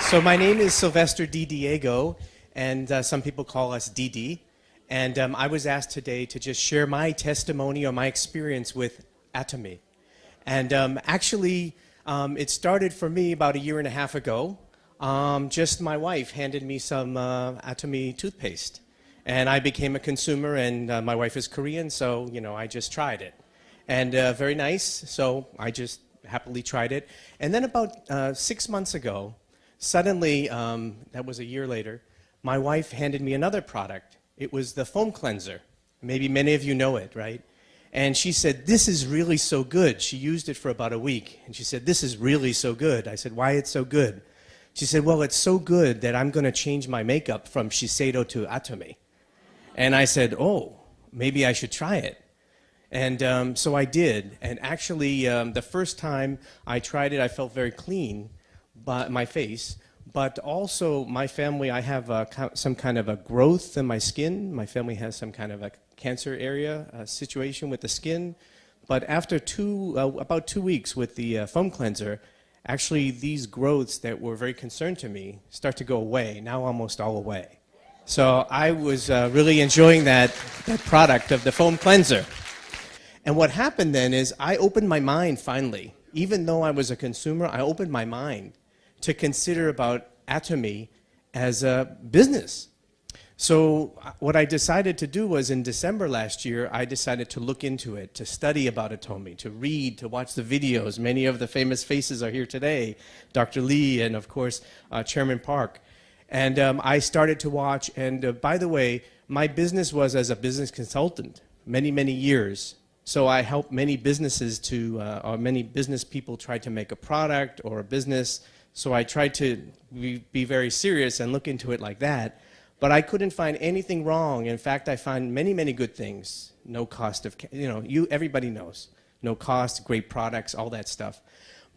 So my name is Sylvester D. Diego, and some people call us DD. And I was asked today to just share my testimony or my experience with ATOMY. And actually, it started for me about 1.5 years ago. Just my wife handed me some ATOMY toothpaste. And I became a consumer, and my wife is Korean, so, you know, I just tried it. And very nice, so I just happily tried it. And then about 6 months ago, suddenly, that was 1 year later, my wife handed me another product. It was the foam cleanser. Maybe many of you know it, right? And she said, this is really so good. She used it for about a week. And she said, this is really so good. I said, why it's so good? She said, well, it's so good that I'm going to change my makeup from Shiseido to ATOMY. And I said, oh, maybe I should try it. And so I did. And actually, the first time I tried it, I felt very clean, but my face. But also, my family, I have some kind of a growth in my skin. My family has some kind of a cancer area situation with the skin. But after about 2 weeks with the foam cleanser, actually these growths that were very concerned to me start to go away, now almost all away. So I was really enjoying that product of the foam cleanser. And what happened then is I opened my mind finally. Even though I was a consumer, I opened my mind to consider about ATOMY as a business. So what I decided to do was in December last year, I decided to look into it, to study about ATOMY, to read, to watch the videos. Many of the famous faces are here today, Dr. Lee and of course Chairman Park. And I started to watch, and by the way, my business was as a business consultant many, many years. So I helped many businesses or many business people try to make a product or a business. So I tried to be very serious and look into it like that. But I couldn't find anything wrong. In fact, I found many, many good things. No cost of, everybody knows. No cost, great products, all that stuff.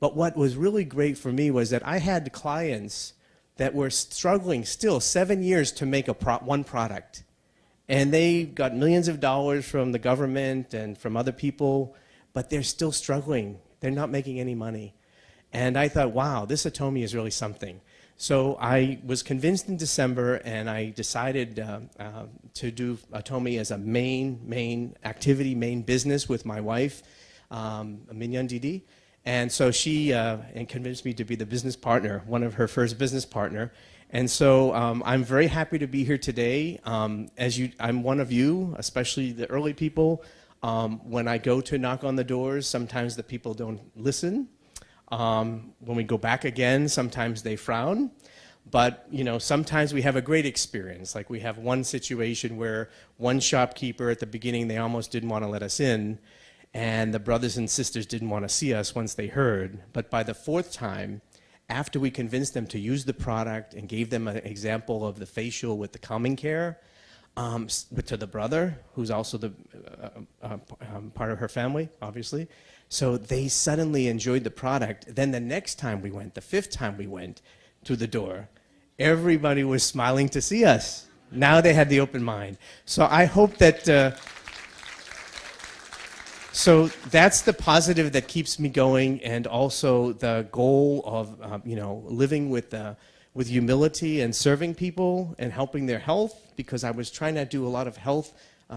But what was really great for me was that I had clients that were struggling still 7 years to make one product. And they got millions of dollars from the government and from other people, but they're still struggling. They're not making any money. And I thought, wow, this ATOMY is really something. So I was convinced in December, and I decided to do ATOMY as a main activity, main business with my wife, Minyeon Didi. And so she convinced me to be the business partner, one of her first business partner. And so I'm very happy to be here today. I'm one of you, especially the early people. When I go to knock on the doors, sometimes the people don't listen. When we go back again, sometimes they frown. But, sometimes we have a great experience. Like we have one situation where one shopkeeper at the beginning, they almost didn't want to let us in. And the brothers and sisters didn't want to see us once they heard. But by the 4th time, after we convinced them to use the product and gave them an example of the facial with the calming care, but to the brother, who's also the part of her family, obviously. So they suddenly enjoyed the product. Then the next time we went, the 5th time we went to the door, everybody was smiling to see us. Now they had the open mind. So I hope that, so that's the positive that keeps me going, and also the goal of, living with humility and serving people and helping their health, because I was trying to do a lot of health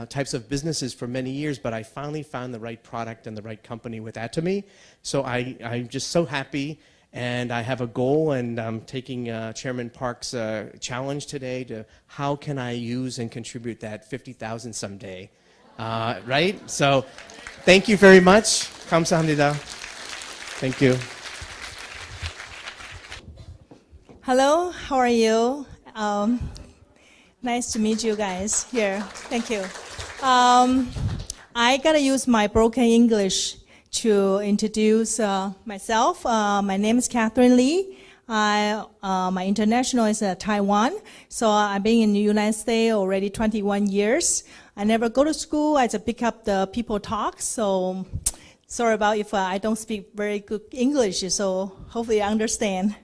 types of businesses for many years, but I finally found the right product and the right company with ATOMY. So I'm just so happy, and I have a goal, and I'm taking Chairman Park's challenge today to how can I use and contribute that 50,000 someday, right? So thank you very much. 감사합니다. Thank you. Hello, how are you? Nice to meet you guys here. Thank you. I gotta use my broken English to introduce myself. My name is Catherine Lee. My international is Taiwan. So I've been in the United States already 21 years. I never go to school. I just pick up the people talk. So sorry about if I don't speak very good English. So hopefully you understand.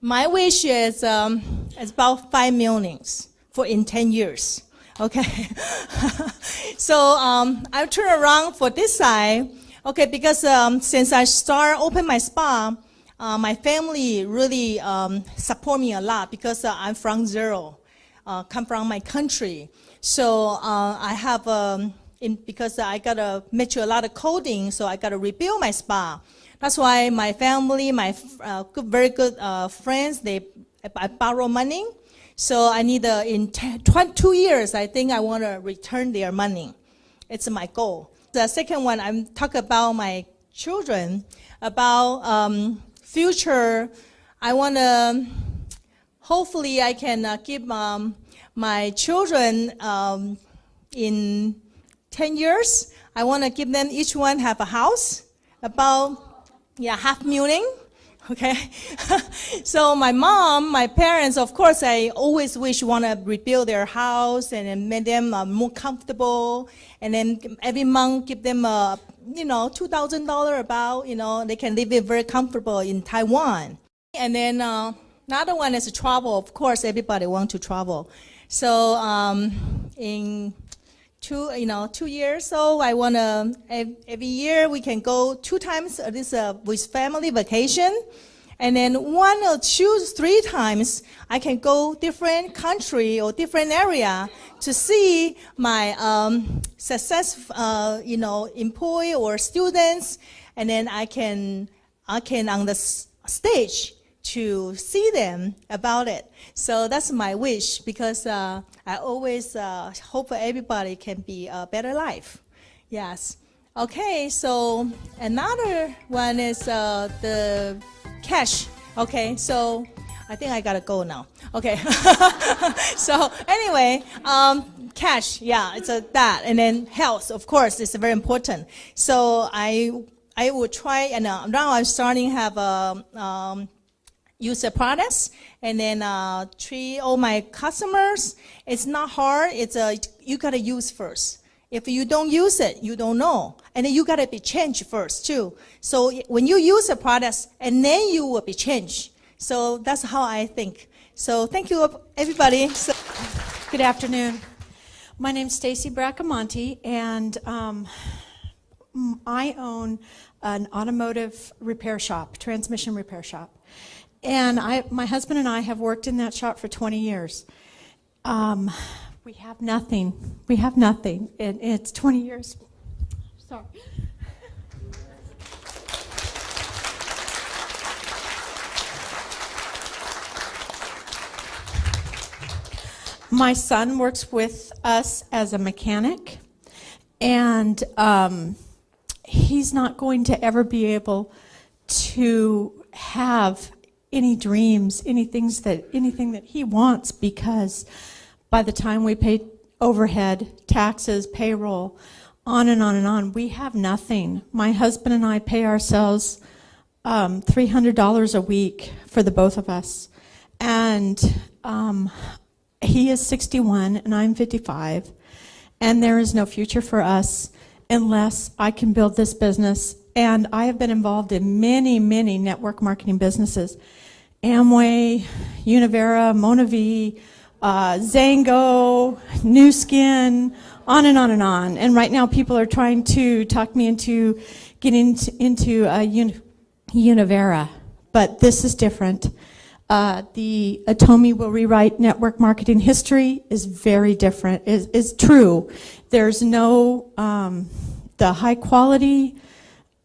My wish is about 5 million in 10 years. Okay. So I'll turn around for this side. Okay, because since I opened my spa, my family really support me a lot because I'm from zero, come from my country. So I have, because I got to mature a lot of coding, so I got to rebuild my spa. That's why my family, my very good friends, I borrow money. So I need, in 2 years, I think I want to return their money. It's my goal. The second one, I'm talking about my children, about future. I want to, hopefully I can give my children in 10 years. I want to give them, each one have a house, about $500,000. Okay, so my mom, my parents, of course, I always want to rebuild their house and then make them more comfortable. And then every month give them $2,000 about, they can live it very comfortable in Taiwan. And then another one is travel. Of course, everybody wants to travel. So in 2 years, so I want to, every year we can go 2 times with family vacation. And then 1 or 2, 3 times I can go different country or different area to see my employee or students. And then I can on the stage to see them about it. So that's my wish, because I always hope everybody can be a better life. Yes. Okay, so another one is the cash. Okay, so I think I gotta go now. Okay. So anyway, cash, it's that. And then health, of course, is very important. So I will try, and now I'm starting to have use the products, and then treat all my customers. It's not hard. It's you gotta use first. If you don't use it, you don't know. And then you gotta be changed first too. So when you use the products, and then you will be changed. So that's how I think. So thank you, everybody. Good afternoon. My name's Stacy Bracamonte, and I own an automotive repair shop, transmission repair shop. And my husband and I have worked in that shop for 20 years. We have nothing. We have nothing. It's 20 years. Sorry. My son works with us as a mechanic, and he's not going to ever be able to have any dreams, anything that he wants, because by the time we pay overhead, taxes, payroll, on and on and on, we have nothing. My husband and I pay ourselves $300 a week for the both of us. And he is 61 and I'm 55. And there is no future for us unless I can build this business. And I have been involved in many, many network marketing businesses. Amway, Univera, Monavi, Zango, New Skin, on and on and on. And right now people are trying to talk me into getting into Univera. But this is different. The ATOMY will rewrite network marketing history is very different, is true. There's no, the high quality,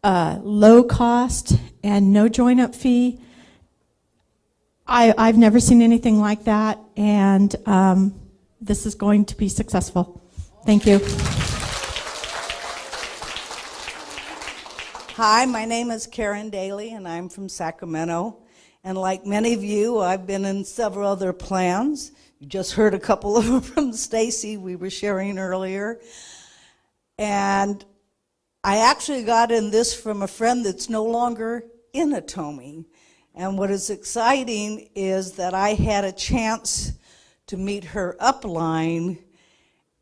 low cost, and no join-up fee. I've never seen anything like that, and this is going to be successful. Thank you. Hi, my name is Karen Daly, and I'm from Sacramento. And like many of you, I've been in several other plans. You just heard a couple of them from Stacy, we were sharing earlier. And I actually got in this from a friend that's no longer in ATOMY. And what is exciting is that I had a chance to meet her upline,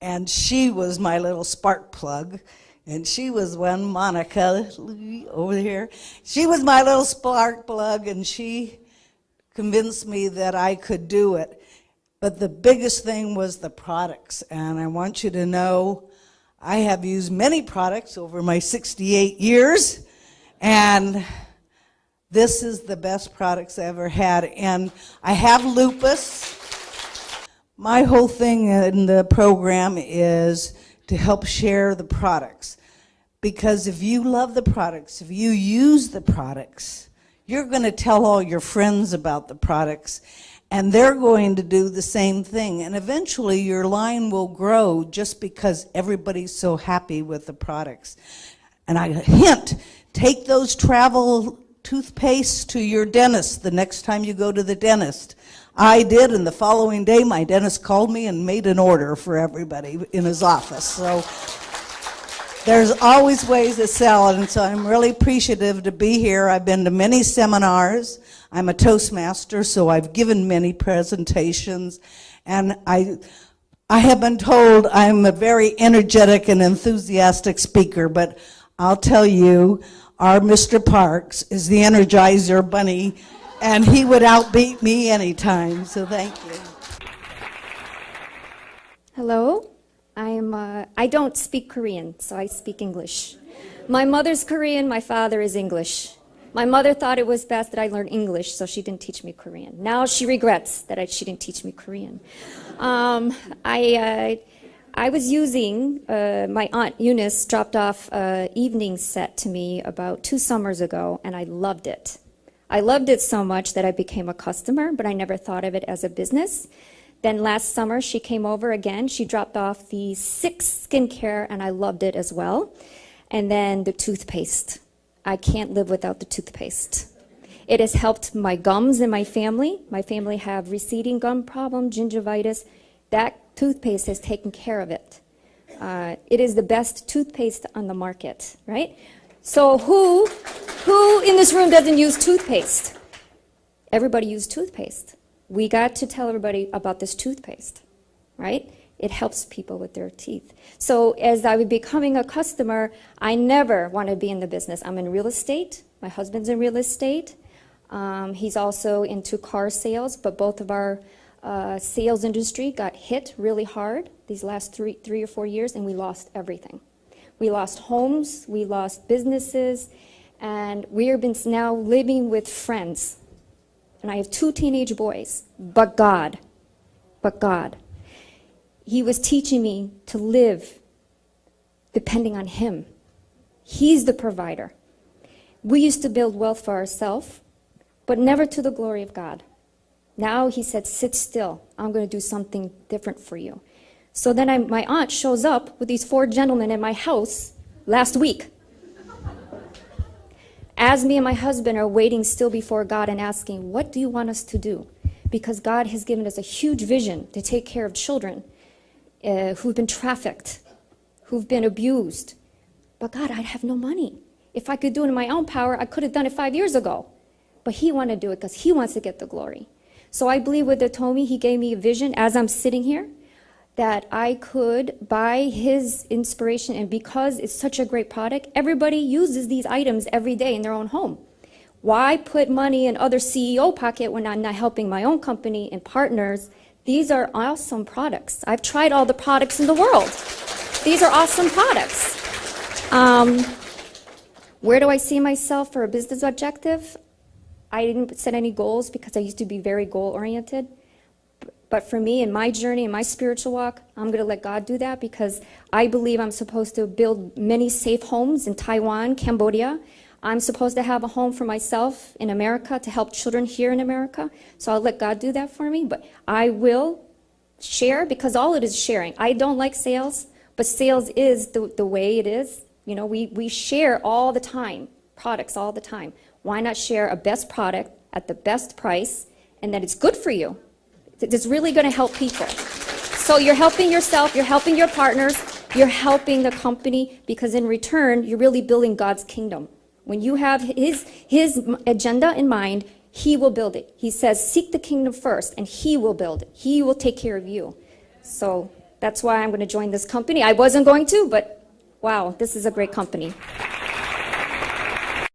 and she was my little spark plug. And she was one, Monica, over here. She was my little spark plug, and she convinced me that I could do it. But the biggest thing was the products. And I want you to know I have used many products over my 68 years. And This is the best products I ever had. And I have lupus. My whole thing in the program is to help share the products. Because if you love the products, if you use the products, you're going to tell all your friends about the products, and they're going to do the same thing. And eventually your line will grow just because everybody's so happy with the products. And I hint, take those travel toothpaste to your dentist the next time you go to the dentist. I did, and the following day my dentist called me and made an order for everybody in his office. So there's always ways to sell it, and so I'm really appreciative to be here. I've been to many seminars. I'm a Toastmaster, so I've given many presentations, and I have been told I'm a very energetic and enthusiastic speaker, but I'll tell you, our Mr. Parks is the Energizer Bunny, and he would outbeat me anytime, so thank you. Hello, I don't speak Korean, so I speak English. My mother's Korean, my father is English. My mother thought it was best that I learn English, so she didn't teach me Korean. Now she regrets that she didn't teach me Korean. I was using, my aunt Eunice dropped off an evening set to me about 2 summers ago, and I loved it. I loved it so much that I became a customer, but I never thought of it as a business. Then last summer, she came over again. She dropped off the 6 skincare, and I loved it as well. And then the toothpaste. I can't live without the toothpaste. It has helped my gums in my family. My family have receding gum problem, gingivitis. That toothpaste has taken care of it. It is the best toothpaste on the market, right? So who in this room doesn't use toothpaste? Everybody uses toothpaste. We got to tell everybody about this toothpaste, right? It helps people with their teeth. So as I was becoming a customer, I never want to be in the business. I'm in real estate. My husband's in real estate. He's also into car sales, but both of our sales industry got hit really hard these last three or 4 years, and we lost everything. We lost homes, we lost businesses, and we have been now living with friends. And I have 2 teenage boys, but God, He was teaching me to live depending on Him. He's the provider. We used to build wealth for ourselves, but never to the glory of God. Now He said, sit still. I'm going to do something different for you. So then my aunt shows up with these 4 gentlemen in my house last week. As me and my husband are waiting still before God and asking, what do you want us to do? Because God has given us a huge vision to take care of children who've been trafficked, who've been abused. But God, I have no money. If I could do it in my own power, I could have done it 5 years ago. But He wanted to do it because He wants to get the glory. So I believe with ATOMY, He gave me a vision as I'm sitting here that I could, by His inspiration, and because it's such a great product, everybody uses these items every day in their own home. Why put money in other CEO pocket when I'm not helping my own company and partners? These are awesome products. I've tried all the products in the world. These are awesome products. Where do I see myself for a business objective? I didn't set any goals because I used to be very goal-oriented. But for me, in my journey, in my spiritual walk, I'm going to let God do that because I believe I'm supposed to build many safe homes in Taiwan, Cambodia. I'm supposed to have a home for myself in America to help children here in America. So I'll let God do that for me. But I will share because all it is sharing. I don't like sales, but sales is the way it is. You know, we share all the time, products all the time. Why not share a best product at the best price and that it's good for you? It's really going to help people. So you're helping yourself, you're helping your partners, you're helping the company because in return, you're really building God's kingdom. When you have His agenda in mind, He will build it. He says, seek the kingdom first, and He will build it. He will take care of you. So that's why I'm going to join this company. I wasn't going to, but wow, this is a great company.